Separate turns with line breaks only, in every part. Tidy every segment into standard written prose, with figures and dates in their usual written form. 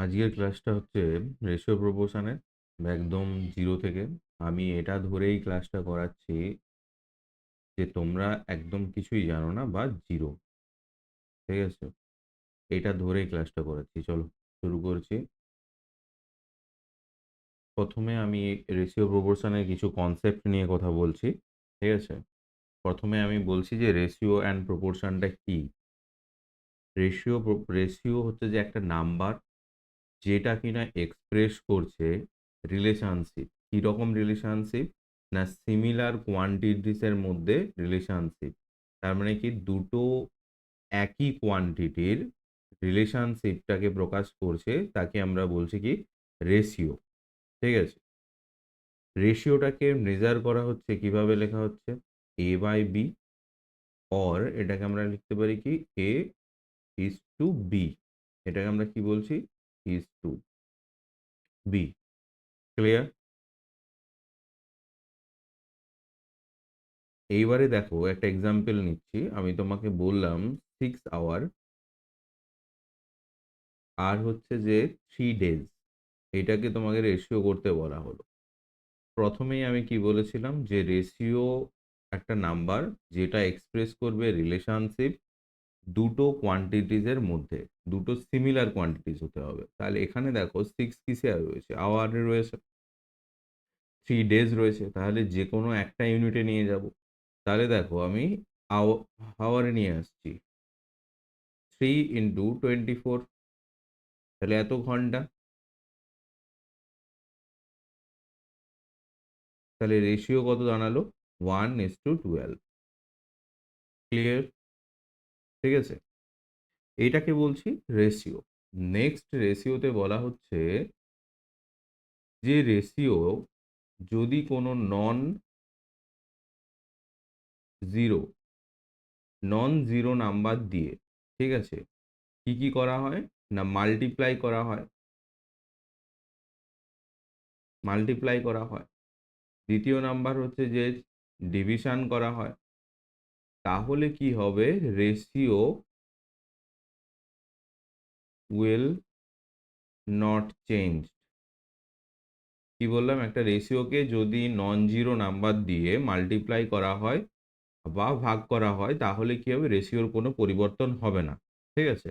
আজকের ক্লাসটা হচ্ছে রেশিও প্রপোর্শনের একদম জিরো থেকে। আমি এটা ধরেই ক্লাসটা করাচ্ছি যে তোমরা একদম কিছুই জানো না বা জিরো। ঠিক আছে, এটা ধরেই ক্লাসটা করাচ্ছি। চলো শুরু করছি। প্রথমে আমি রেশিও প্রপোর্শনের কিছু কনসেপ্ট নিয়ে কথা বলছি। ঠিক আছে, প্রথমে আমি বলছি যে রেশিও অ্যান্ড প্রপোর্শনটা কি। রেশিও রেশিও হচ্ছে যে একটা নাম্বার যেটা কিনা এক্সপ্রেস করছে রিলেশনশিপ। কীরকম রিলেশনশিপ? না, সিমিলার কোয়ান্টিটিসের মধ্যে রিলেশনশিপ। তার মানে কি, দুটো একই কোয়ান্টিটির রিলেশনশিপটাকে প্রকাশ করছে, তাকে আমরা বলছি কি রেশিও। ঠিক আছে, রেশিওটাকে মেজার করা হচ্ছে কিভাবে, লেখা হচ্ছে এ বাই বি, অর এটাকে আমরা লিখতে পারি কি এ ইজ টু বি। এটাকে আমরা কি বলছি, ইজ টু বি। ক্লিয়ার? এইবারে দেখো একটা এক্সাম্পল নিচ্ছি। আমি তোমাকে বললাম 6 আওয়ার আর হচ্ছে যে 3 ডেজ, এটাকে তোমাকে রেশিও করতে বলা হলো। প্রথমেই আমি কি বলেছিলাম যে রেশিও একটা নাম্বার যেটা এক্সপ্রেস করবে রিলেশনশিপ দুটো কোয়ান্টিটিজের মধ্যে। দুটো সিমিলার কোয়ান্টিটিস হতে হবে। তাহলে এখানে দেখো 6 কিসে রয়েছে, আওয়ারে রয়েছে, 3 ডেজ রয়েছে, তাহলে যে কোনো একটা ইউনিটে নিয়ে যাব। তাহলে দেখো আমি আওয়ারে নিয়ে আসছি, 3 × 24, তাহলে এত ঘন্টা। তাহলে রেশিও কত দাঁড়ালো, 1:12। ক্লিয়ার? ঠিক আছে, এইটাকে বলছি রেশিও। নেক্সট রেশিওতে বলা হচ্ছে যে রেশিও যদি কোনো জিরো নন জিরো নাম্বার দিয়ে, ঠিক আছে, কি কি করা হয় না মাল্টিপ্লাই করা হয়, মাল্টিপ্লাই করা হয়। দ্বিতীয় নাম্বার হচ্ছে যে ডিভিশন করা হয়। তাহলে কি হবে, রেশিও উইল নট চেঞ্জ। কি বললাম, একটা রেশিওকে যদি নন জিরো নাম্বার দিয়ে মাল্টিপ্লাই করা হয় বা ভাগ করা হয় তাহলে কি হবে, রেশিওর কোনো পরিবর্তন হবে না। ঠিক আছে,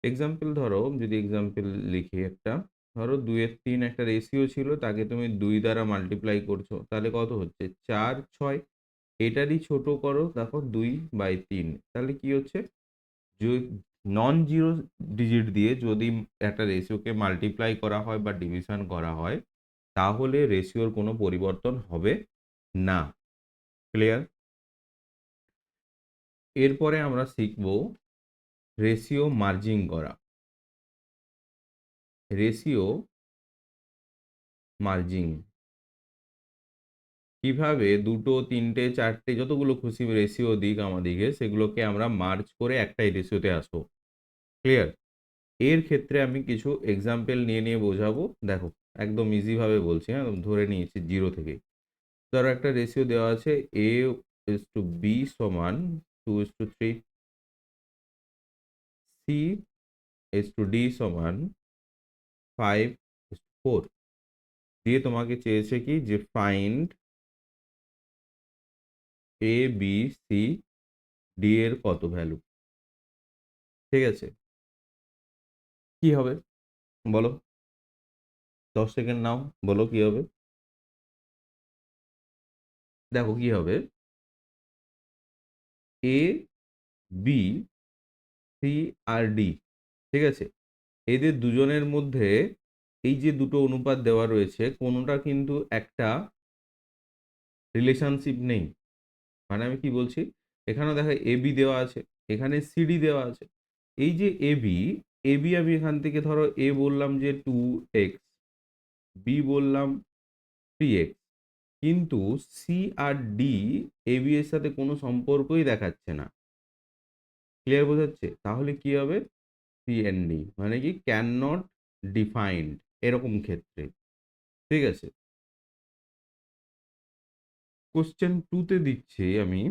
এক্সাম্পল ধরো, যদি এক্সাম্পল লিখি একটা, ধরো 2-3 একটা রেশিও ছিল, তাকে তুমি 2 দ্বারা মাল্টিপ্লাই করছো, তাহলে কত হচ্ছে 4-6। এটারই ছোট করো, দেখো 2/3, তাহলে কি হচ্ছে, নন জিরো ডিজিট দিয়ে যদি একটা রেশিওকে মাল্টিপ্লাই করা হয় বা ডিভিশন করা হয় তাহলে রেশিওর কোনো পরিবর্তন হবে না। ক্লিয়ার? এরপরে আমরা শিখব রেশিও মার্জিং করা। রেশিও মার্জিং কিভাবে দুটো, তিনটে, চারটে, যতগুলো খুশি রেশিও দিক আমাদিকে, সেগুলোকে আমরা মার্জ করে একটাই রেশিওতে আসবো। ক্লিয়ার? এর ক্ষেত্রে আমি কিছু এক্সাম্পল নিয়ে নিয়ে বোঝাবো। দেখো, একদম ইজি ভাবে বলছি, হ্যাঁ, ধরে নিয়েছি জিরো থেকে। ধরো একটা রেশিও দেওয়া আছে এ ইজ টু বি সমান 2:3, সি ইজ টু ডি সমান 5:4, দিয়ে তোমাকে চেয়েছে কি যে find A B C D এর কত ভ্যালু। ঠিক আছে, কি হবে বলো, 10 সেকেন্ড নাও, বলো কি হবে। দেখো কি হবে, এ বি সি আর ডি, ঠিক আছে, এদের দুজনের মধ্যে এই যে দুটো অনুপাত দেওয়া রয়েছে কোনোটা কিন্তু একটা রিলেশনশিপ নেই। মানে আমি কি বলছি, এখানেও দেখো এ বি দেওয়া আছে, এখানে সিডি দেওয়া আছে। এই যে এ বি আমি এখান থেকে ধরো এ বললাম যে 2x, বি বললাম 3x, কিন্তু সি আর ডি এ বি এর সাথে কোনো সম্পর্কই দেখাচ্ছে না। ক্লিয়ার বোঝাচ্ছে? তাহলে কি হবে, সি এন ডি মানে কি ক্যান নট ডিফাইন্ড, এরকম ক্ষেত্রে। ঠিক আছে, কোশ্চেন 2তে দিচ্ছি আমি।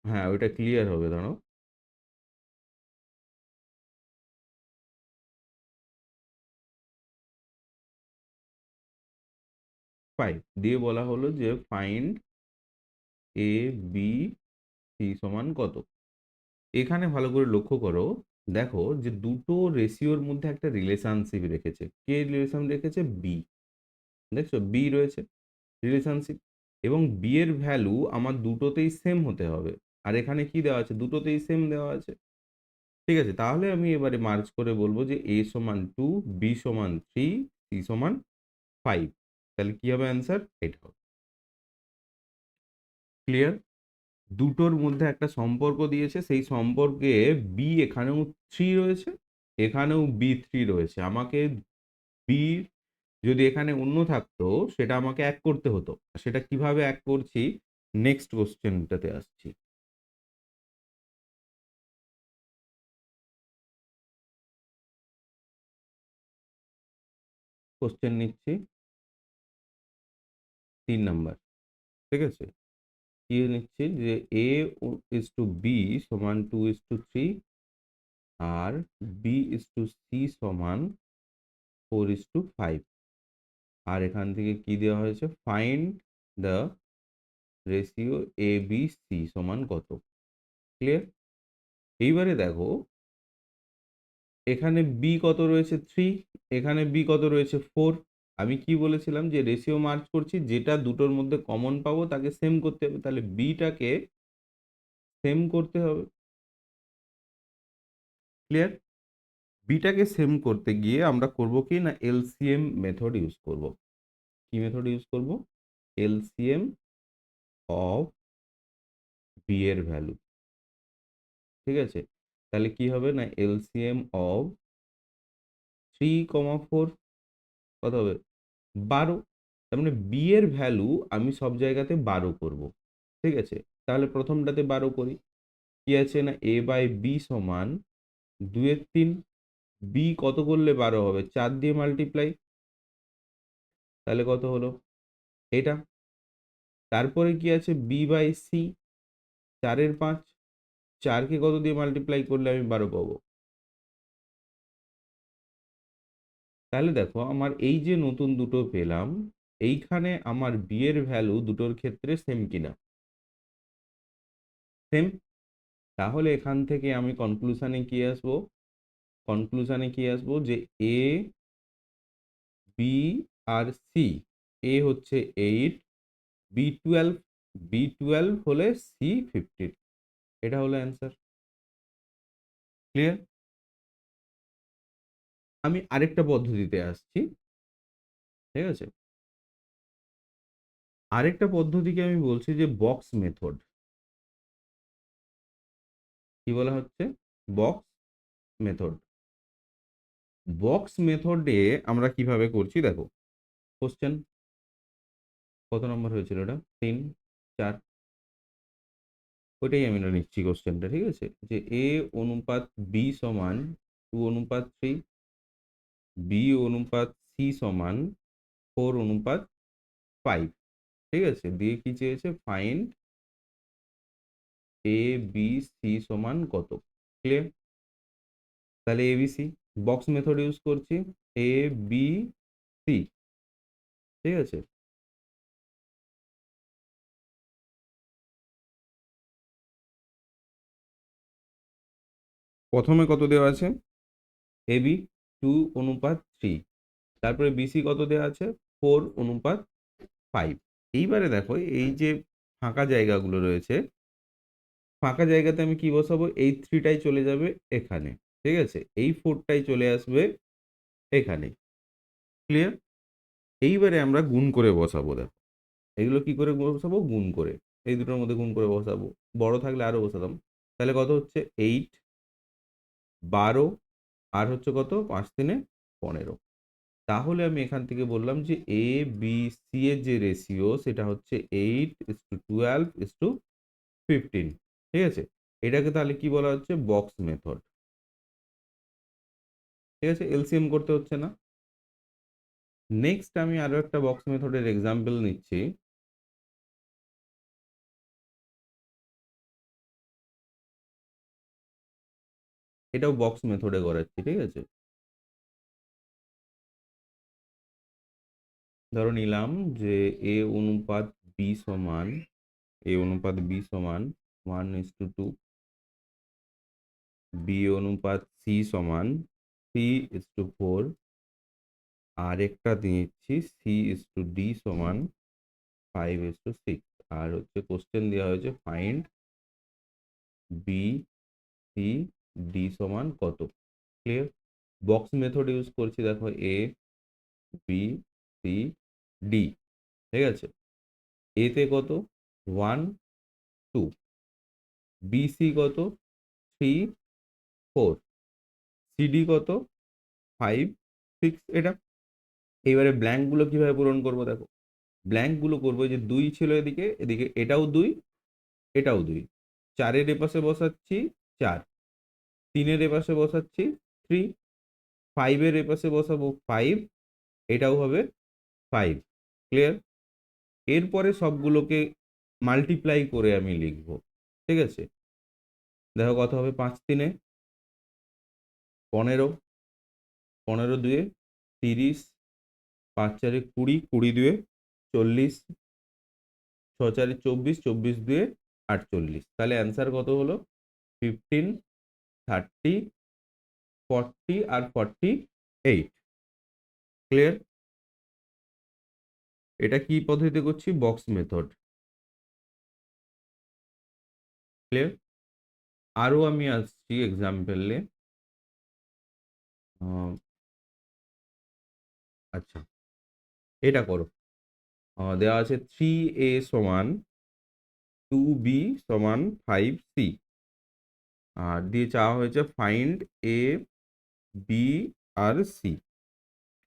হ্যাঁ, ওইটা ক্লিয়ার হবে, দাঁড়াও। 5 দিয়ে বলা হলো যে ফাইন্ড এ বি সি সমান কত। এখানে ভালো করে লক্ষ্য করো, দেখো যে দুটো রেশিওর মধ্যে একটা রিলেশনশিপ রেখেছে। কে রিলেশন রেখেছে? বি। দেখছো বি রয়েছে রিলেশনশিপ, এবং বি এর ভ্যালু আমার দুটোতেই সেম হতে হবে। আর এখানে কি দেওয়া আছে? দুটোতেই সেম দেওয়া আছে। ঠিক আছে, তাহলে আমি এবারে মার্জ করে বলবো যে এ সমান 2, বি সমান 3, সি সমান 5। তাহলে কি হবে অ্যান্সার? এটা হবে। ক্লিয়ার? দুটোর মধ্যে একটা সম্পর্ক দিয়েছে, সেই সম্পর্কে বি এখানেও 3 রয়েছে, এখানেও বি 3 রয়েছে। আমাকে বি যদি এখানে অন্য থাকতো সেটা আমাকে এক করতে হতো। সেটা কিভাবে এক করছি নেক্সট কোশ্চেনটাতে আসছি। কোশ্চেন নিচ্ছি 3 নাম্বার। ঠিক আছে, কি নিচ্ছি যে এ ইজ টু বি সমান 2:3, আর বি ইজ টু সি সমান 4:5। আর এখান থেকে কি দেওয়া হয়েছে? Find the ratio A B C সমান কত। ক্লিয়ার? এইবারে দেখো এখানে বি কত রয়েছে? 3, এখানে বি কত রয়েছে? 4। আমি কি বলেছিলাম যে রেশিও মার্চ করছি, যেটা দুটোর মধ্যে কমন পাবো তাকে সেম করতে হবে। তাহলে বিটাকে সেম করতে হবে। ক্লিয়ার? বিটাকে সেম করতে গিয়ে আমরা করব কি না, এলসিএম মেথড ইউজ করব। কি মেথড ইউজ করব? এলসিএম অফ বি এর ভ্যালু। ঠিক আছে, তাহলে কি হবে না, এলসিএম অফ 3, 4 কত হবে? 12। তার মানে বি এর ভ্যালু আমি সব জায়গাতে 12 করব। ঠিক আছে, তাহলে প্রথমটাতে 12 করি। কি আছে না, এ বাই বি সমান 2/3। বি কত করলে 12 হবে? 4 দিয়ে মাল্টিপ্লাই। তাহলে কত হলো? এটা। তারপরে কি আছে? B by C 4/5। 4কে কত দিয়ে মাল্টিপ্লাই করলে আমি 12 পাবো? তাহলে দেখো আমার এই যে নতুন দুটো পেলাম, এইখানে আমার বি এর ভ্যালু দুটোর ক্ষেত্রে সেম কিনা? সেম। তাহলে এখান থেকে আমি কনক্লুশনে কি আসবো? কনক্লুশনে কি আসবো যে এ বি আর সি, এ হচ্ছে 8, বি 12, বি 12 হলে সি 15। এটা হলো অ্যান্সার। ক্লিয়ার? আমি আরেকটা পদ্ধতিতে আসছি। ঠিক আছে, আরেকটা পদ্ধতিকে আমি বলছি যে বক্স মেথড। কি বলা হচ্ছে? Box method. বক্স মেথডে আমরা কিভাবে করছি দেখো। কোশ্চেন কত নম্বর হয়েছিল? এটা 3, 4। ওইটাই আমি নিচ্ছি কোশ্চেনটা। ঠিক আছে, যে এ অনুপাত বি সমান 2:3, বি অনুপাত সি সমান 4:5। ঠিক আছে, দিয়ে কি চেয়েছে? ফাইন্ড এ বি সি সমান কত। ক্লিয়ার? তাহলে A B C box method use করছি। A B C. ঠিক আছে, প্রথমে কত দেওয়া আছে? এ বি 2:3, তারপরে বিসি কত দেওয়া আছে? 4:5। এইবারে দেখো এই যে ফাঁকা জায়গাগুলো রয়েছে, ফাঁকা জায়গাতে আমি কি বসাবো? এই 3টাই চলে যাবে এখানে। ঠিক আছে, এই 4টাই চলে আসবে এখানে। ক্লিয়ার? এইবারে আমরা গুণ করে বসাবো। দেখো এগুলো কি করে বসাবো? গুণ করে। এই দুটোর মধ্যে গুণ করে বসাবো। বড় থাকলে আরো বসাতাম। তাহলে কত হচ্ছে? 8, 12, আর হচ্ছে কত? 5×3 15। তাহলে আমি এখান থেকে বললাম যে এ বি সি এর যে রেশিও সেটা হচ্ছে 8:12:15। ঠিক আছে, এটাকে তাহলে কি বলা হচ্ছে? Box method. ঠিক আছে, এলসিএম করতে হচ্ছে না। নেক্সট আমি আরো একটা বক্স মেথডের এক্সাম্পল নিচ্ছি। এটাও বক্স মেথডে করাচ্ছি। ঠিক আছে, ধরো নিলাম যে এ অনুপাত বি সমান, এ অনুপাত বি সমান 1:2, বি অনুপাত সি সমান 3:4, আর একটা দিচ্ছি C/D সমান 5:6, আর হচ্ছে কোশ্চেন দেওয়া হয়েছে ফাইন্ড বি সি ডি সমান কত। ক্লিয়ার? বক্স মেথড ইউজ করছি, দেখো এ বি সি ডি, ঠিক আছে। এতে কত 1 2, বিসি কত 3 4, সিডি কত 5 6, এটা। এবারে ব্ল্যাঙ্ক গুলো কিভাবে পূরণ করব, দেখো ব্ল্যাঙ্ক গুলো করবো যে 2 ছিল এদিকে, এদিকে এটাও 2, এটাও 2, 4-এর এপাশে বসাচ্ছি 4, 3-এর এপাশে বসাচ্ছি 3, 5-এর এপাশে বসাবো 5, এটাও হবে 5। ক্লিয়ার? এরপরে সবগুলোকে মাল্টিপ্লাই করে আমি লিখব, ঠিক আছে। দেখো কত হবে, 5 3-এ 15, 15 2-এ 30, 5 4-এ 20, 20 2-এ 40, 6 4-এ 24, 24 2-এ 48। তাহলে অ্যান্সার কত হলো 15 30 40 আর 48। ক্লিয়ার? এটা কি পদ্ধতিতে করছি, বক্স মেথড। ক্লিয়ার? আরো আমি আসছি এক্সাম্পলে। আচ্ছা, এটা করো। দেওয়া আছে 3a সমান 2b সমান 5c, আর দিয়ে চাওয়া হয়েছে ফাইন্ড এ বি আর সি।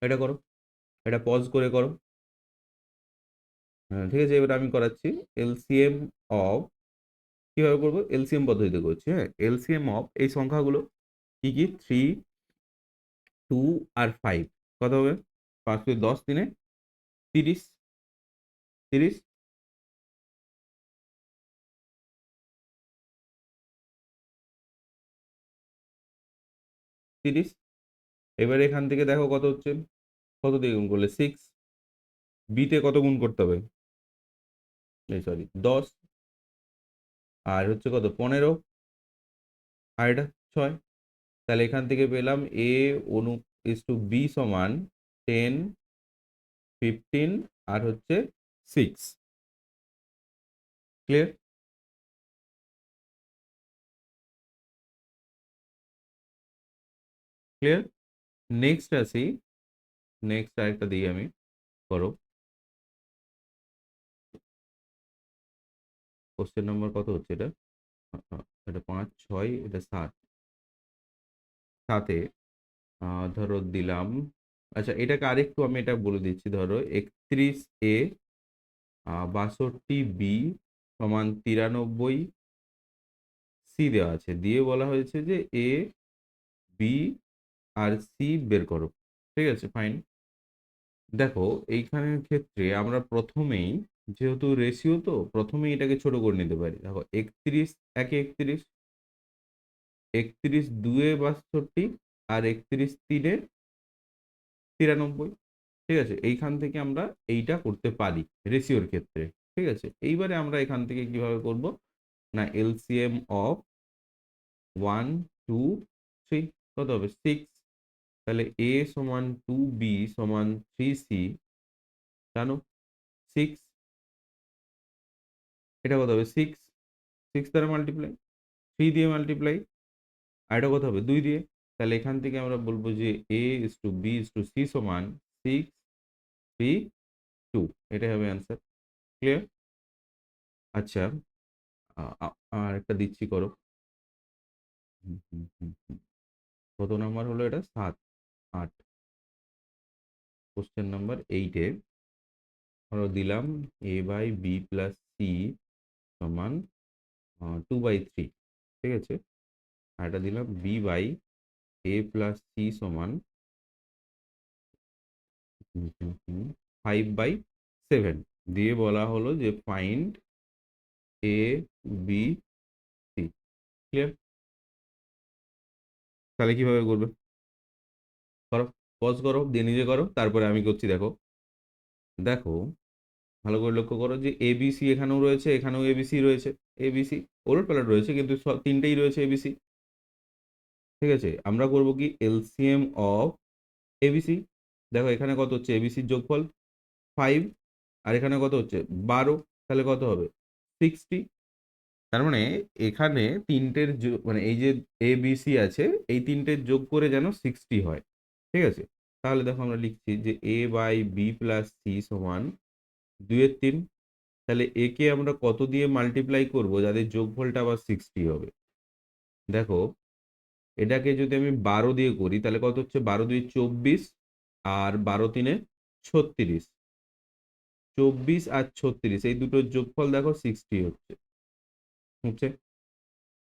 এটা করো, এটা পজ করে করো। হ্যাঁ, ঠিক আছে, এবার আমি করাচ্ছি। এলসিএম অফ, কিভাবে করবো, এলসিএম পদ্ধতিতে করছি। হ্যাঁ, এলসিএম অফ এই সংখ্যাগুলো কি কি, 3 2 আর 5, কত হবে 5 10, 3-এ 30, 30 30। এবার এখান থেকে দেখো কত হচ্ছে, কত দিয়ে গুণ করলে 6, বিতে কত গুণ করতে হবে, এই সরি 10, আর হচ্ছে কত 15, আর এটা 6। তাহলে এখান থেকে পেলাম এ অনু ইস টু বি সমান 10 15 আর হচ্ছে 6। ক্লিয়ার? ক্লিয়ার? নেক্সট আসি, নেক্সট আরেকটা দিই আমি, করো। কোশ্চেন নাম্বার কত হচ্ছে এটা, এটা 5 6, এটা 7, 7-এ ধরো দিলাম। আচ্ছা, এটাকে আরেকটু আমি এটা বলে দিচ্ছি, ধরো 31a 62b সমান 93 সি দেওয়া আছে, দিয়ে বলা হয়েছে যে এ বি আর সি বের করো। ঠিক আছে, ফাইন। দেখো এইখানের ক্ষেত্রে আমরা প্রথমেই, যেহেতু রেশিও তো প্রথমেই এটাকে ছোট করে নিতে পারি। দেখো 31 1-এ 31, 31 2-এ 62, আর 31 3-এ 93। ঠিক আছে, এইখান থেকে আমরা এইটা করতে পারি রেশিওর ক্ষেত্রে। ঠিক আছে, এইবারে আমরা এখান থেকে কিভাবে করব, না এলসিএম অফ 1 2 3 কত হবে 6। তাহলে এ সমান 2b সমান 3c, জানো 6, এটা কত হবে 6, 6 দ্বারা মাল্টিপ্লাই, 3 দিয়ে মাল্টিপ্লাই, আর এটা কত হবে 2 দিয়ে। তাহলে এখান থেকে আমরা বলবো যে A is to B is to C সমান 6 3 2, এটাই হবে অ্যান্সার। ক্লিয়ার? আচ্ছা, আর একটা দিচ্ছি, করো। হুম, হুম, হুম, হুম। কত নাম্বার হলো এটা, 7 8। কোশ্চেন নাম্বার 8-এ ধরো দিলাম A by B plus C সমান 2/3। ঠিক আছে, আর এটা দিলাম B by A plus C সমান 5/7, দিয়ে বলা হলো যে find A B C. Clear? তাহলে কিভাবে করবে, করো, পজ করো দিয়ে নিজে করো, তারপরে আমি করছি, দেখো। দেখো ভালো করে লক্ষ্য করো যে এবিসি এখানেও রয়েছে, এখানেও এবিসি রয়েছে। এবিসি ওলট পালট রয়েছে কিন্তু তিনটেই রয়েছে এবিসি। ঠিক আছে, আমরা করব কি এলসিএম অফ এবিসি। দেখো এখানে কত হচ্ছে এবিসির যোগফল 5, আর এখানে কত হচ্ছে 12, তাহলে কত হবে 60। তার মানে এখানে তিনটের মানে এই যে এ বি সি আছে এই তিনটের যোগ করে যেন 60 হয়। ঠিক আছে, তাহলে দেখো আমরা লিখছি যে A by B plus C সমান 2/3। তাহলে এ কে আমরা কত দিয়ে মাল্টিপ্লাই করব যাদের যোগফলটা আবার 60 হবে? দেখো এটাকে যদি আমি 12 দিয়ে করি তাহলে কত হচ্ছে, 12 2 24, আর 12 3 36। 24 আর 36 এই দুটোর যোগফল দেখো 60 হচ্ছে। হচ্ছে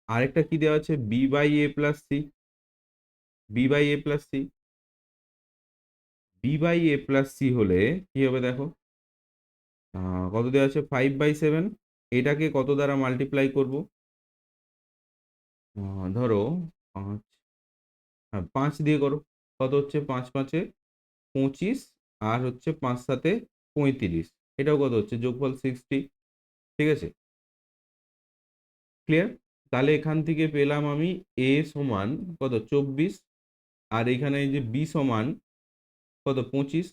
আরেকটা কি দেওয়া আছে, B by A plus C. B by A plus C, B by A plus C হলে কি হবে দেখো, কত দেওয়া আছে 5/7। এটাকে কত দ্বারা মাল্টিপ্লাই করব? ধরো 5, হ্যাঁ 5 দিয়ে করো। কত হচ্ছে 5 5 এ 25, আর হচ্ছে 5 7 এ 35। এটাও কত হচ্ছে যোগফল 60। ঠিক আছে, ক্লিয়ার? তাহলে এখান থেকে পেলাম আমি এ সমান কত 24, আর এখানে এই যে বি সমান কত 25,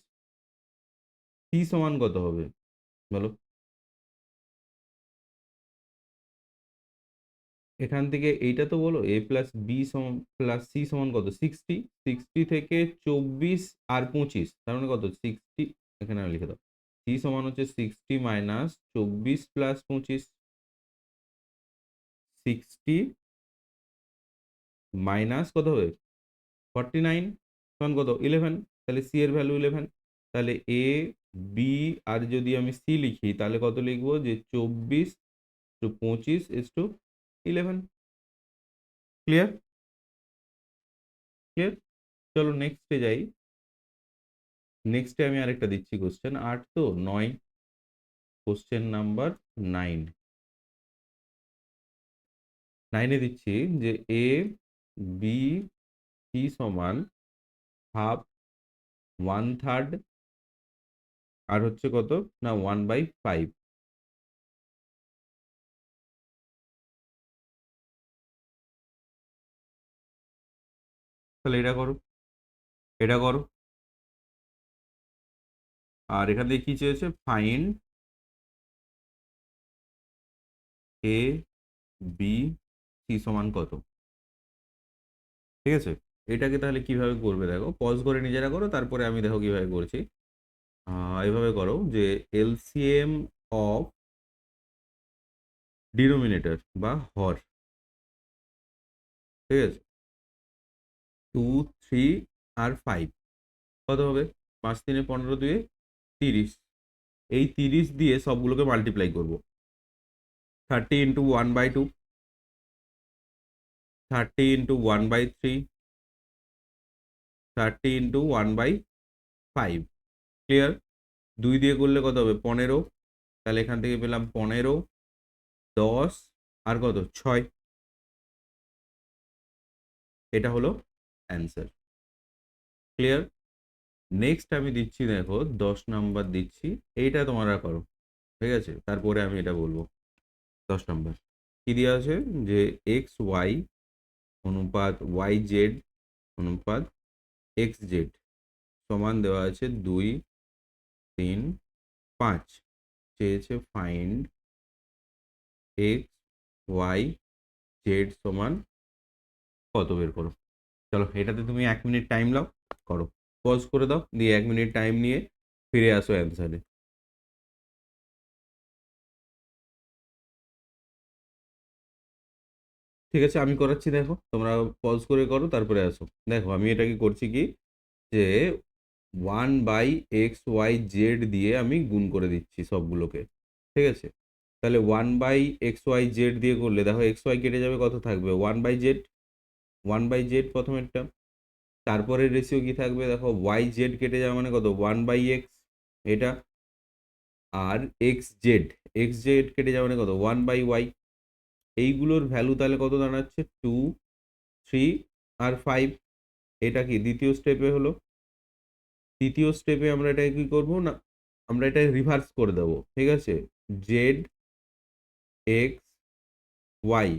সি সমান কত হবে বলো? এখান থেকে এইটা তো বলো এ প্লাস বি সমান প্লাস সি সমান কত 60। 60 থেকে 24 আর 25, তার মানে কত 60। এখানে আমি লিখে দাও, সি সমান হচ্ছে 60 মাইনাস 24 প্লাস 25। 60 মাইনাস কত হবে 49 সমান কত 11। তাহলে সি এর ভ্যালু 11। তাহলে এ বি আর যদি আমি সি লিখি তাহলে কত লিখবো, যে 24 two 25 is to 11। Clear? Clear, চলো নেক্সটে যাই। নেক্সটে আমি আরেকটা দিচ্ছি কোশ্চেন 8 তো 9, কোশ্চেন নাম্বার 9। 9 এ দিচ্ছি যে এ বি সি সমান হাফ, 1/3, আর হচ্ছে কত না 1/5। তাহলে এটা করো, এটা করো। আর এখান থেকে কি চেয়েছে, ফাইন্ড এ বি সি সমান কত। ঠিক আছে, এটাকে তাহলে কিভাবে করবে দেখো, পজ করে নিজেরা করো, তারপরে আমি দেখো কিভাবে করছি। এইভাবে করো যে এলসিএম অফ ডিনোমিনেটর বা হর। ঠিক আছে, 2 3 আর 5 কত হবে, 5 3 15 2 30। এই 30 দিয়ে সবগুলোকে মাল্টিপ্লাই করব। 30 ইন্টু 1/2, 30 ইন্টু 1/3, 30 ইন্টু 1/5। ক্লিয়ার? 2 দিয়ে করলে কত হবে 15, তাহলে এখান থেকে পেলাম 15, 10, আর কত 6। এটা হলো অ্যান্সার। ক্লিয়ার? নেক্সট আমি দিচ্ছি দেখো 10 নাম্বার দিচ্ছি, এইটা তোমরা করো। ঠিক আছে, তারপরে আমি এটা বলবো। 10 নাম্বার কি দেওয়া আছে, যে এক্স ওয়াই অনুপাত ওয়াই জেড অনুপাত এক্স জেড সমান দেওয়া আছে 2 3 5। চেয়েছে ফাইন্ড এক্স ওয়াই জেড সমান কত, বের করো। চলো এটাতে তুমি 1 মিনিট টাইম নাও, করো। পজ করে দাও, দিয়ে 1 মিনিট টাইম নিয়ে ফিরে আসো অ্যান্সারে। ঠিক আছে, আমি করাচ্ছি দেখো, তোমরা পজ করে করো তারপরে আসো। দেখো আমি এটা কি করছি কি, যে 1/xyz দিয়ে আমি গুণ করে দিচ্ছি সবগুলোকে। ঠিক আছে, তাহলে 1/xyz দিয়ে করলে দেখো এক্স ওয়াই কেটে যাবে, কত থাকবে 1/z। 1/z প্রথমেরটা, তারপরে রেশিও কি থাকবে দেখো, ওয়াই জেড কেটে যাবে মানে কত 1/x এটা, আর এক্স জেড কেটে যাবে মানে কত 1/y। এইগুলোর ভ্যালু তাহলে কত দাঁড়াচ্ছে 2 3 আর 5। এটা কি দ্বিতীয় স্টেপে হলো। তৃতীয় স্টেপে আমরা এটা কি করব না, আমরা এটা রিভার্স করে দেবো, ঠিক আছে। জেড এক্স ওয়াই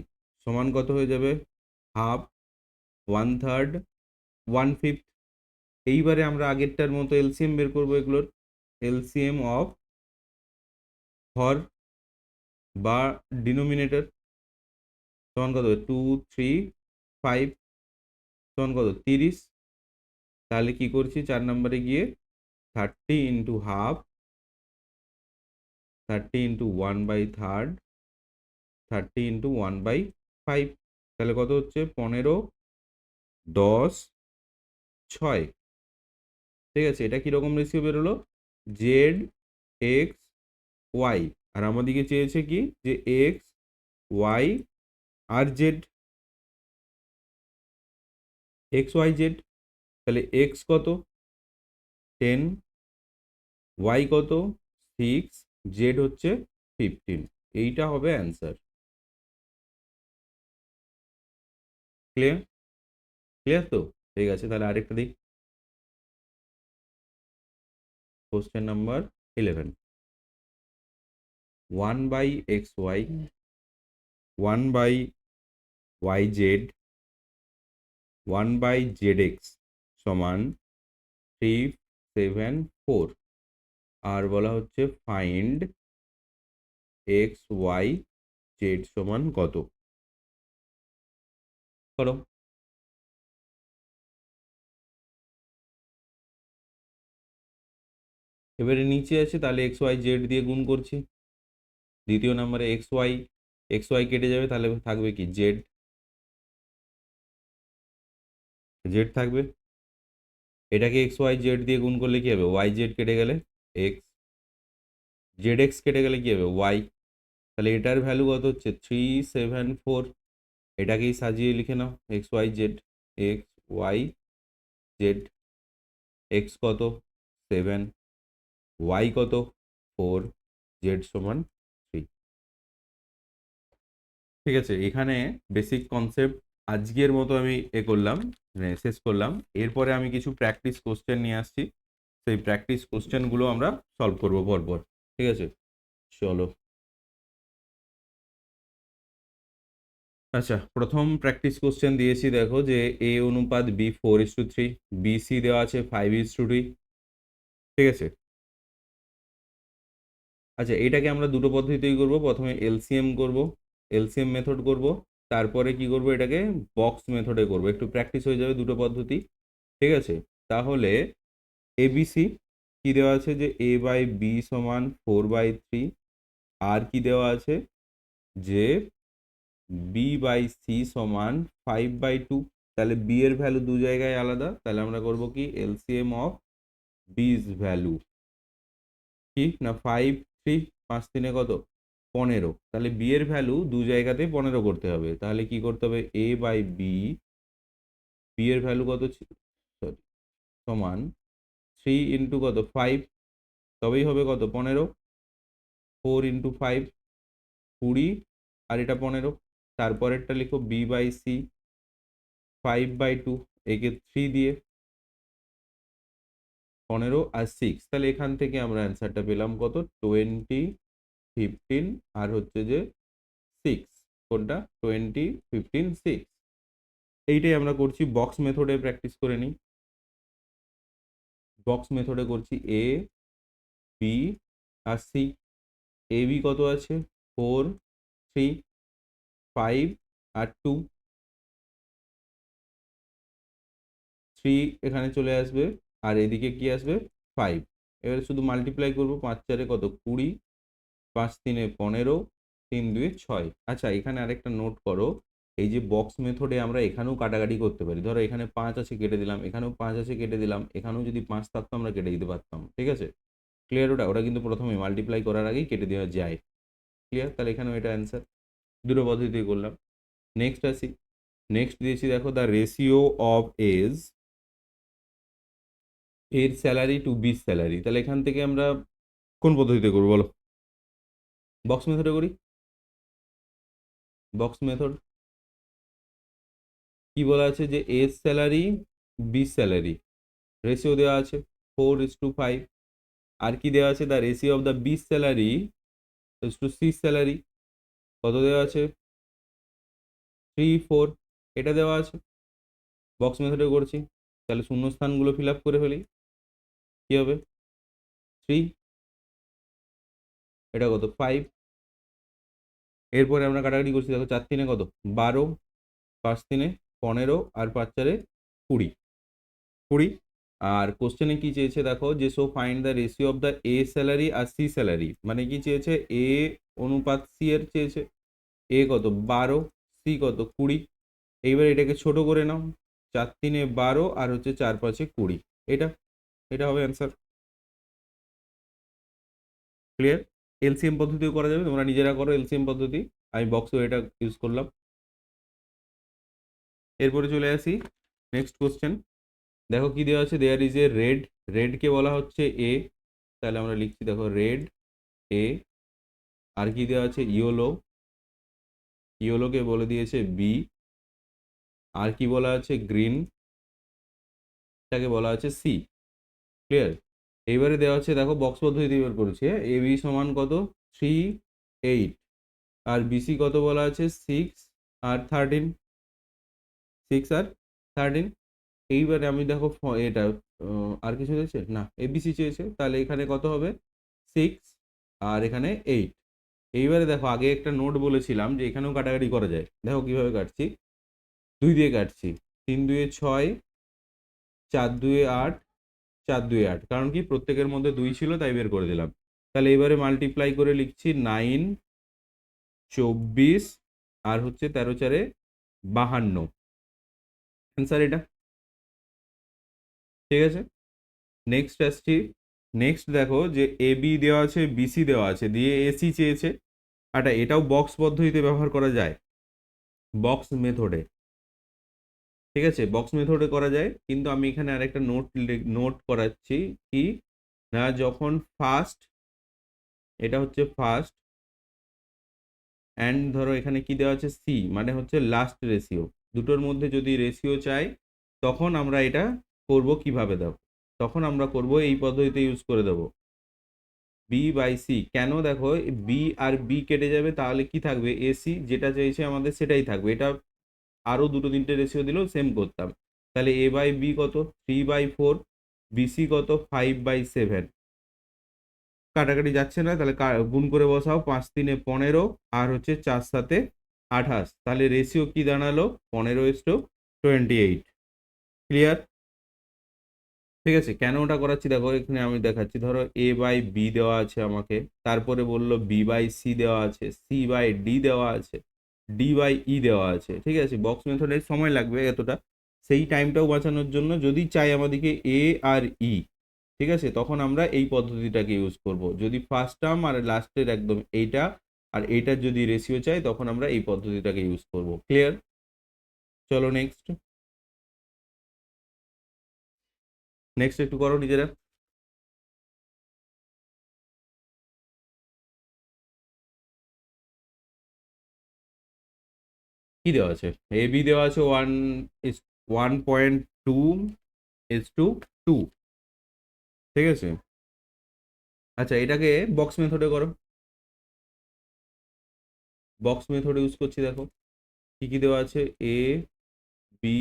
সমান কত হয়ে যাবে? হাফ, 1/3, 1/5। এইবারে আমরা আগেরটার মতো এলসিএম বের করবো এগুলোর। এলসিএম অফ হর বা ডিনোমিনেটর সমান কত? 2, 3, 5 সমান কত? 30। তাহলে কি করছি 4 নম্বরে গিয়ে 30 ইন্টু হাফ, 30 ইন্টু 1/3, 30 ইন্টু 1/5। তাহলে কত হচ্ছে? 15, 10, 6। ঠিক আছে, এটা কিরকম রেশিও বেরোলো? জেড এক্স ওয়াই, আর আমাদেরকে চেয়েছে কি যে এক্স ওয়াই আর জেড, এক্স ওয়াই জেড। তাহলে এক্স কত? 10, ওয়াই কত? 6, জেড হচ্ছে 15। এইটা হবে অ্যান্সার। ক্লিয়ার? ক্লিয়ার তো? ঠিক আছে, তাহলে আরেকটা দিই। Question number 11। 1/xy, 1/yz, 1/zx সমান 374। আর বলা হচ্ছে ফাইন্ড এক্স ওয়াই জেড সমান কত? করো। এবারে নিচে আছে, তাহলে এক্স ওয়াই জেড দিয়ে গুণ করছি। দ্বিতীয় নম্বরে এক্স ওয়াই কেটে যাবে, তাহলে থাকবে কি? জেড, জেড থাকবে। এটাকে এক্স ওয়াই জেড দিয়ে গুণ করলে কি হবে? ওয়াই জেড কেটে গেলে এক্স, জেড এক্স কেটে গেলে কি হবে? ওয়াই। তাহলে এটার ভ্যালু কত হচ্ছে? 374। এটাকেই সাজিয়ে লিখে নাও, X Y Z, X Y Z. X কত? 7, ওয়াই কত? 4, জেড সমান 3। ঠিক আছে, এখানে বেসিক কনসেপ্ট আজকের মতো আমি করলাম, মানে শেষ করলাম। এরপরে আমি কিছু প্র্যাকটিস কোশ্চেন নিয়ে আসছি, সেই প্র্যাকটিস কোশ্চেনগুলো আমরা সলভ করবো পরপর। ঠিক আছে, চলো। আচ্ছা, প্রথম প্র্যাকটিস কোশ্চেন দিয়েছি, দেখো যে এ অনুপাত বি 4:3, বিসি দেওয়া আছে 5:2। ঠিক আছে, আচ্ছা এটাকে আমরা দুটো পদ্ধতিতেই করব। প্রথমে এলসিএম করব, এলসিএম মেথড করব, তারপরে কি করব? এটাকে বক্স মেথডে করব। একটু প্র্যাকটিস হয়ে যাবে দুটো পদ্ধতি। ঠিক আছে, তাহলে এবিসি কি দেওয়া আছে? যে এ বাই বি সমান 4/3। আর কি দেওয়া আছে? যে বি বাই সি সমান 5/2। তাহলে বি এর ভ্যালু দু জায়গায় আলাদা, তাহলে আমরা করব কি? এলসিএম অফ বিজ ভ্যালু কি না 5, 3, 5 3 কত? 15। তাহলে বি এর ভ্যালু দু জায়গাতে 15 করতে হবে। তাহলে কি করতে হবে? এ বাই বি, বি এর ভ্যালু কত সরি সমান 3 ইন্টু কত? 5, তবেই হবে কত? 15। 4 ইন্টু 5, 20, আর এটা 15। তারপরেরটা লিখো বি বাই সি 5/2, একে 3 দিয়ে 15 আর 6। তাহলে এখান থেকে আমরা অ্যান্সারটা পেলাম কত? 20, 15 আর হচ্ছে যে 6। কোনটা? 20, 15, 6। এইটাই আমরা করছি। বক্স মেথডে প্র্যাকটিস করে নিই। বক্স মেথডে করছি এ বি আর সি। এ বি কত আছে? 4, 3, 5 আর 2। 3 এখানে চলে আসবে, আর এদিকে কি আসবে? 5। এবারে শুধু মাল্টিপ্লাই করবো। 5 4 কত? 20, 5 3 15, 3 2 6। আচ্ছা, এখানে আরেকটা নোট করো। এই যে বক্স মেথডে আমরা এখানেও কাটাকাটি করতে পারি। ধরো এখানে 5 আছে, কেটে দিলাম, এখানেও 5 আছে, কেটে দিলাম, এখানেও যদি 5 থাকতো আমরা কেটে দিতে পারতাম। ঠিক আছে, ক্লিয়ার? ওটা ওটা কিন্তু প্রথমে মাল্টিপ্লাই করার আগেই কেটে দেওয়া যায়। ক্লিয়ার? তাহলে এখানেও এটা অ্যান্সার। দুটো পদ্ধতি করলাম। নেক্সট আসি। নেক্সট দিয়েছি, দেখো দ্য রেশিও অফ এজ এর স্যালারি টু বি স্যালারি। তাহলে এখান থেকে আমরা কোন পদ্ধতিতে করবো বলো? বক্স মেথডে করি। বক্স মেথড কি বলা আছে? যে A's salary B salary ratio দেওয়া আছে 4:5। আর কি দেওয়া আছে, the ratio of the B salary to C salary কত দেওয়া আছে, 3:4, এটা দেওয়া আছে। বক্স মেথডে করছি, তাহলে শূন্যস্থানগুলো ফিল আপ করে ফেলি। কি হবে, 3, এটা কত 5। এরপরে আমরা কাটাকাটি করছি, দেখো 4 3 কত 12, 5 3 15, আর 5 4 20। আর কোশ্চেনে কি চেয়েছে দেখো, যে so find the ratio of the A salary আর সি স্যালারি, মানে কি চেয়েছে, এ অনুপাত সি এর চেয়েছে। এ কত 12, সি কত 20। এইবার এটাকে ছোট করে নাও, 4 3 12 আর হচ্ছে 4 5 20। এটা এটা হবে অ্যান্সার। ক্লিয়ার? এলসিএম পদ্ধতিও করা যাবে, তোমরা নিজেরা করো এলসিএম পদ্ধতি, আমি বক্সও এটা ইউজ করলাম। এরপরে চলে আসি নেক্সট কোশ্চেন। দেখো কি দেওয়া আছে, দেয়ার ইজ এ রেড, রেডকে বলা হচ্ছে এ, তাহলে আমরা লিখছি দেখো রেড এ। আর কি দেওয়া আছে, ইয়েলো, ইয়েলোকে বলে দিয়েছে বি। আর কি বলা আছে, গ্রিন, তাকে বলা আছে সি। ক্লিয়ার? এইবারে দেওয়া আছে দেখো বক্স পদ্ধতি বের করেছে, এ বি সমান কত 3 8, আর বিসি কত বলা আছে 6 আর 13, 6 আর 13। এইবারে আমি দেখো এটা আর কিছু চেয়েছে না, এবিসি চেয়েছে, তাহলে এখানে কত হবে 6 আর এখানে 8। এইবারে দেখো আগে একটা নোট বলেছিলাম যে এখানেও কাটাকাটি করা যায়, দেখো কিভাবে কাটছি, 2 দিয়ে কাটছি, 3 2 6, 4 2 8, 4 2 8, কারণ কি প্রত্যেকের মধ্যে 2 ছিল তাই বের করে দিলাম। তাহলে এবারে মাল্টিপ্লাই করে লিখছি 9 24 আর হচ্ছে 13 4 52, অ্যান্সার এটা। ঠিক আছে, নেক্সট আসছি। নেক্সট দেখো যে এ বি দেওয়া আছে, বিসি দেওয়া আছে, দিয়ে এসি চেয়েছে। এটাও বক্স পদ্ধতিতে ব্যবহার করা যায়, বক্স মেথডে। ঠিক আছে, বক্স মেথডে করা যায়, কিন্তু আমি এখানে আরেকটা নোট করাচ্ছি কি না, যখন ফার্স্ট, এটা হচ্ছে ফার্স্ট, অ্যান্ড ধরো এখানে কি দেওয়া আছে সি, মানে হচ্ছে লাস্ট রেশিও, দুটোর মধ্যে যদি রেশিও চাই তখন আমরা এটা করব কিভাবে দেব, তখন আমরা করব এই পদ্ধতিতে ইউজ করে দেবো বি বাই সি। কেন, দেখো বি আর বি কেটে যাবে, তাহলে কি থাকবে, এসি যেটা চাইছে আমাদের সেটাই থাকবে। এটা আরও 2 3টে রেশিও দিলেও সেম করতাম। তাহলে এ বাই বি কত 3/4, বিসি কত 5/7। কাটাকাটি যাচ্ছে না, তাহলে গুণ করে বসাও, 5 3 15 আর হচ্ছে 4 7 28। তাহলে রেশিও কি দাঁড়ালো, 15:28। ক্লিয়ার? ঠিক আছে, কেন ওটা করাচ্ছি দেখো, এখানে আমি দেখাচ্ছি, ধরো এ বাই বি দেওয়া আছে আমাকে, তারপরে বললো বি বাই সি দেওয়া আছে, সি বাই ডি দেওয়া আছে, ডি বাই ই দেওয়া আছে। ঠিক আছে, বক্স মেথডে সময় লাগবে এতটা, সেই টাইমটাও বাঁচানোর জন্য যদি চাই আমাদেরকে এ আর ই, ঠিক আছে, তখন আমরা এই পদ্ধতিটাকে ইউজ করব। যদি ফার্স্ট টার্ম আর লাস্টের একদম এইটা আর এইটার যদি রেশিও চাই তখন আমরা এই পদ্ধতিটাকে ইউজ করব। ক্লিয়ার? চলো নেক্সট, নেক্সট একটু করো নিজেরা। কি দেওয়া আছে, এ বি দেওয়া আছে 1.2:2। ঠিক আছে, আচ্ছা এটাকে বক্স মেথডে করো, বক্স মেথড ইউজ করছি। দেখো কি কি দেওয়া আছে, এ বি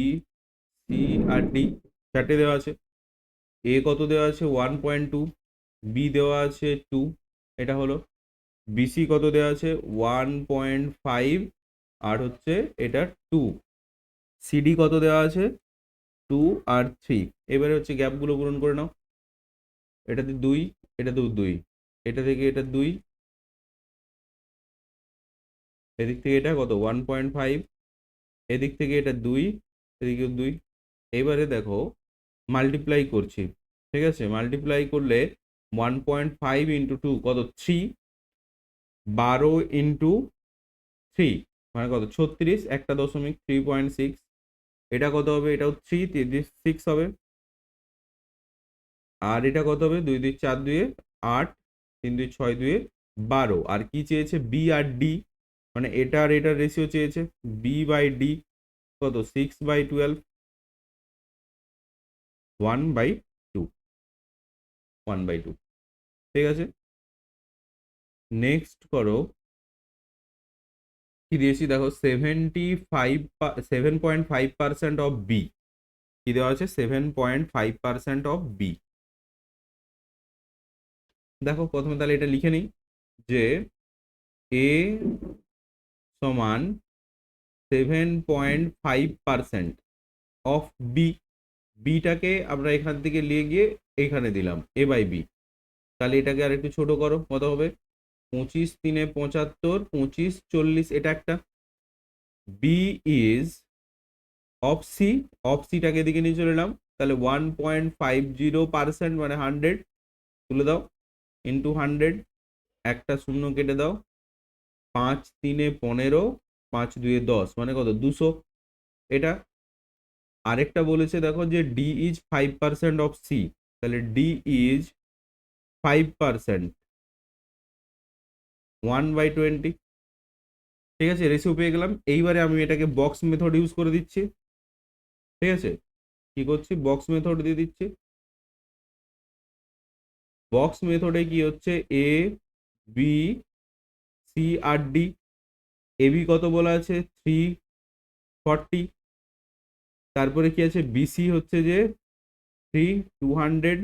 সি আর ডি, 4টে দেওয়া আছে। এ কত দেওয়া আছে 1.2, বি দেওয়া আছে 2, এটা হলো। বিসি কত দেওয়া আছে 1.5 আর হচ্ছে এটা 2। সিডি কত দেওয়া আছে 2 আর 3। এবারে হচ্ছে গ্যাপগুলো পূরণ করে নাও, এটাতে 2, এটাতেও 2, এটা থেকে এটা 2, এদিক থেকে এটা কত 1.5, এদিক থেকে এটা 2, এদিকেও 2। এবারে দেখো মাল্টিপ্লাই করছি, ঠিক আছে, মাল্টিপ্লাই করলে 1.5 ইন্টু 2 কত 3, 12 ইন্টু 3 মানে কত 36, একটা দশমিক 3.6। এটা কত হবে, এটাও 3 3 6 হবে। আর এটা কত হবে, 2 2 4 2 8, 3 2 6 2 12। আর কি চেয়েছে, বি আর ডি, মানে এটা আর এটার রেশিও চেয়েছে, বি বাই ডি কত 6/12, 1/2, 1/2। ঠিক আছে, নেক্সট করো কি দিয়েছি দেখো 7.5% অফ বি, কি দেওয়া আছে 7.5% অফ বি। দেখো প্রথমে তাহলে এটা লিখে নিই যে এ সমান 7.5% অফ বি, বিটাকে আমরা এখান থেকে নিয়ে গিয়ে এখানে দিলাম এ বাই বি। তাহলে এটাকে আর একটু ছোট করো, কত হবে 25 3 75, 25 40, এটা একটা। B is of C, of সিটাকে এদিকে নিয়ে চলে এলাম, তাহলে 1.50% মানে 100 তুলে দাও ইন্টু 100, একটা শূন্য কেটে দাও, 5 3 15, 5 2 10 মানে কত 200। এটা আরেকটা বলেছে দেখো যে ডি ইজ 5% অফ সি, তাহলে ডি ইজ 5%, 1/20। ঠিক আছে, রেশিও পেয়ে গেলাম। এইবারে আমি এটাকে বক্স মেথড ইউজ করে দিচ্ছি। ঠিক আছে, কি করছি বক্স মেথড দিয়ে দিচ্ছি। বক্স মেথডে কি হচ্ছে এ বি সি আর ডি, এ বি কত বলা আছে 340, তারপরে কি আছে বিসি হচ্ছে যে 200,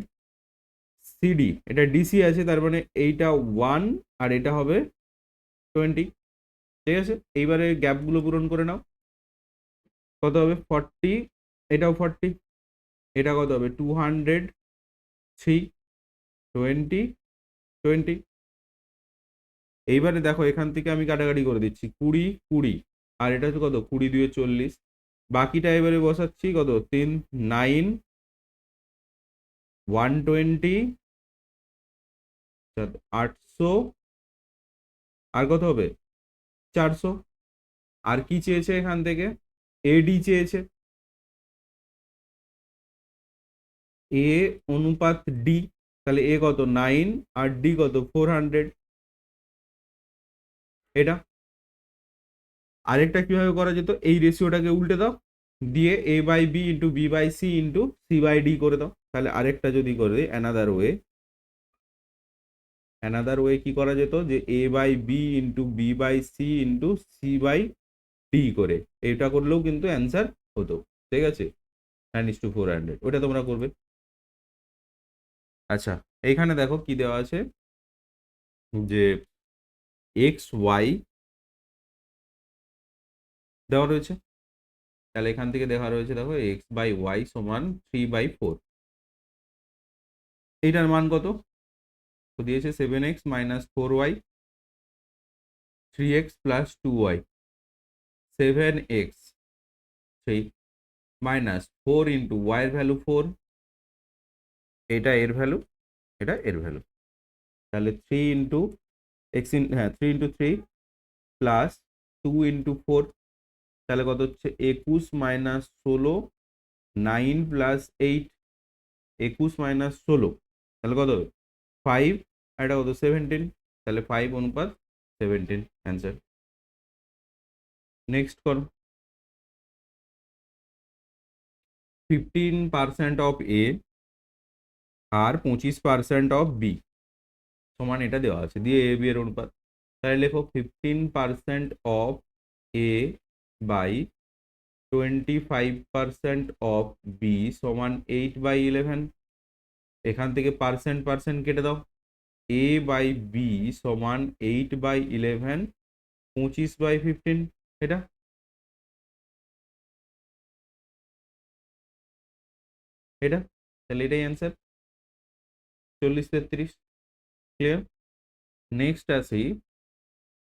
সিডি এটা ডিসি আছে, তার মানে এইটা 1 আর এটা হবে 20। ঠিক আছে, এইবারে গ্যাপগুলো পূরণ করে নাও, কত হবে 40, এটাও 40, এটা কত হবে 200, 3 20 20। এইবারে দেখো এখান থেকে আমি কাটাকাটি করে দিচ্ছি 20 20, আর এটা হচ্ছে কত 20 2 40, বাকিটা এবারে বসাচ্ছি কত 3 9 120, 800, আর কত হবে 400। আর কি চেয়েছে এখান থেকে এডি চেয়েছে, এ অনুপাত ডি, তাহলে এ কত 9 আর ডি কত 400। এটা আরেকটা কিভাবে করা যেত, এই রেশিওটাকে উল্টে দাও, দিয়ে A by B into B by C into C by D করে দাও। তাহলে আরেকটা যদি করে দিই অ্যানাদার ওয়ে কি করা যেত যে A by B into B by C into C by D করে, এটা করলেও কিন্তু অ্যান্সার হতো। ঠিক আছে, 9:400, ওটা তোমরা করবে। আচ্ছা, এইখানে দেখো কি দেওয়া আছে যে এক্স ওয়াই দেওয়া রয়েছে, তাহলে এখান থেকে দেখা রয়েছে দেখো এক্স বাই ওয়াই সমান 3/4, এইটার মান কত তো দিয়েছে 7x minus 4y, 3x plus 2y, 7x সেই মাইনাস 4 ইন্টু ওয়াই এর ভ্যালু 4, এটা এর ভ্যালু, এটা এর ভ্যালু, তাহলে 3 ইন্টু এক্স ইন, হ্যাঁ 3 ইন্টু 3 প্লাস 2 ইন্টু 4, তাহলে কত হচ্ছে 21 মাইনাস 16, 9 প্লাস 8, 21 মাইনাস 16, তাহলে কত হবে 5, আর এটা কত 17, তাহলে 5:17 অ্যান্সার। নেক্সট করো 15% অফ এ আর 25% অফ বি সমান, এটা দেওয়া আছে, দিয়ে এ বি এর অনুপাত, তাহলে লেখো 15% of A by 25% of B সমান 8/11। এখান থেকে পার্সেন্ট পার্সেন্ট কেটে দাও, এ বাই বি সমান 8/11, 25/15, এটা এটা তাহলে এটাই অ্যান্সার 40 33। ক্লিয়ার, নেক্সট আসি,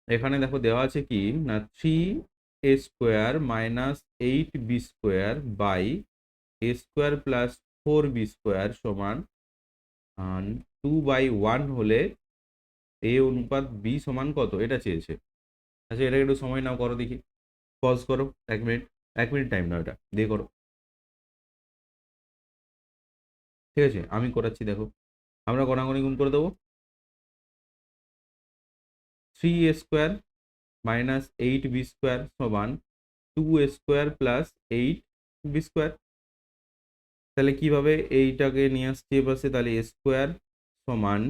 এখানে দেখো দেওয়া আছে কি না 3a² minus 8b² by a² plus 4b² সমান 2/1 হলে এ অনুপাত বি সমান কত, এটা চেয়েছে। আচ্ছা, এটা একটু সময় নাও, করো দেখি, পজ করো 1 মিনিট, 1 মিনিট টাইম নাও, এটা দিয়ে করো। ঠিক আছে, আমি করাচ্ছি দেখো, আমরা গণাগণি গুণ করে দেবো, 3a² মাইনাস 8b² সমান 2a² প্লাস 8b²। তাহলে কিভাবে এইটাকে নিয়ে আসছি এ পাশে, তাহলে a² সমান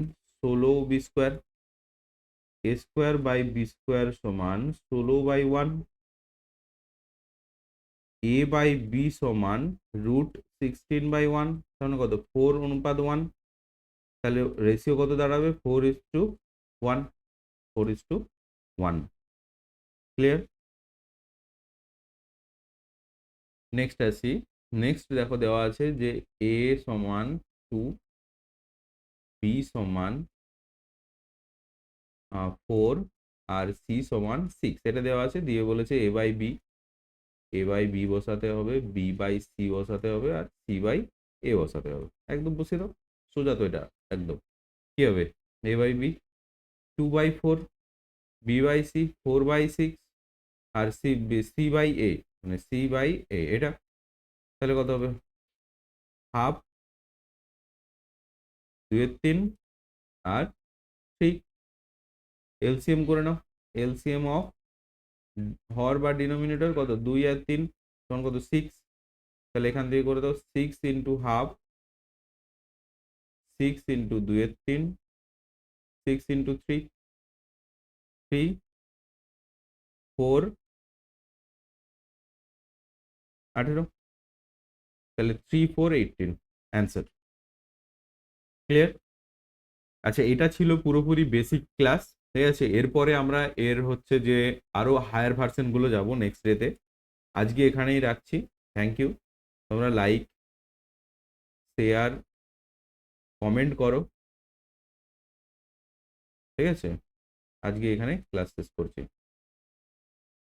16 b² a² সমান 16/1, a/b সমান √16/1, তাহলে কত 4:1, তাহলে রেশিও কত দাঁড়াবে 4:1, 4:1। ক্লিয়ার? নেক্সট আসি। নেক্সট দেখো দেওয়া আছে যে a সমান 2, b সমান 4 আর c সমান 6, এটা দেওয়া আছে। দিয়ে বলেছে a/b বসাতে হবে, b/c বসাতে হবে, আর c/a বসাতে হবে। একদম বসিয়ে দাও, সোজা তো এটা একদম। কি হবে a/b 2/4, b/c 4/6, আর c/a মানে c/a এটা। তাহলে কত হবে হাফ, 2/3 আর 3। এলসিএম করে নাও। এলসিএম অফ হর বা ডিনোমিনেটর কত 2 আর 3 তখন কত 6। তাহলে এখান থেকে করে দাও 6 ইন্টু হাফ, 6 ইন্টু 2/3, 6 ইন্টু 3, 3, 4, 18। তাহলে 3, 4, 18 অ্যান্সার। ক্লিয়ার? আচ্ছা, এটা ছিল পুরোপুরি বেসিক ক্লাস। ঠিক আছে, এরপরে আমরা এর হচ্ছে যে আরো হায়ার ভার্সন গুলো যাব নেক্সট ডেতে। আজকে এখানেই রাখছি। Thank you. তোমরা লাইক, শেয়ার, কমেন্ট করো। ঠিক আছে, আজকে এখানে ক্লাস শেষ করছি।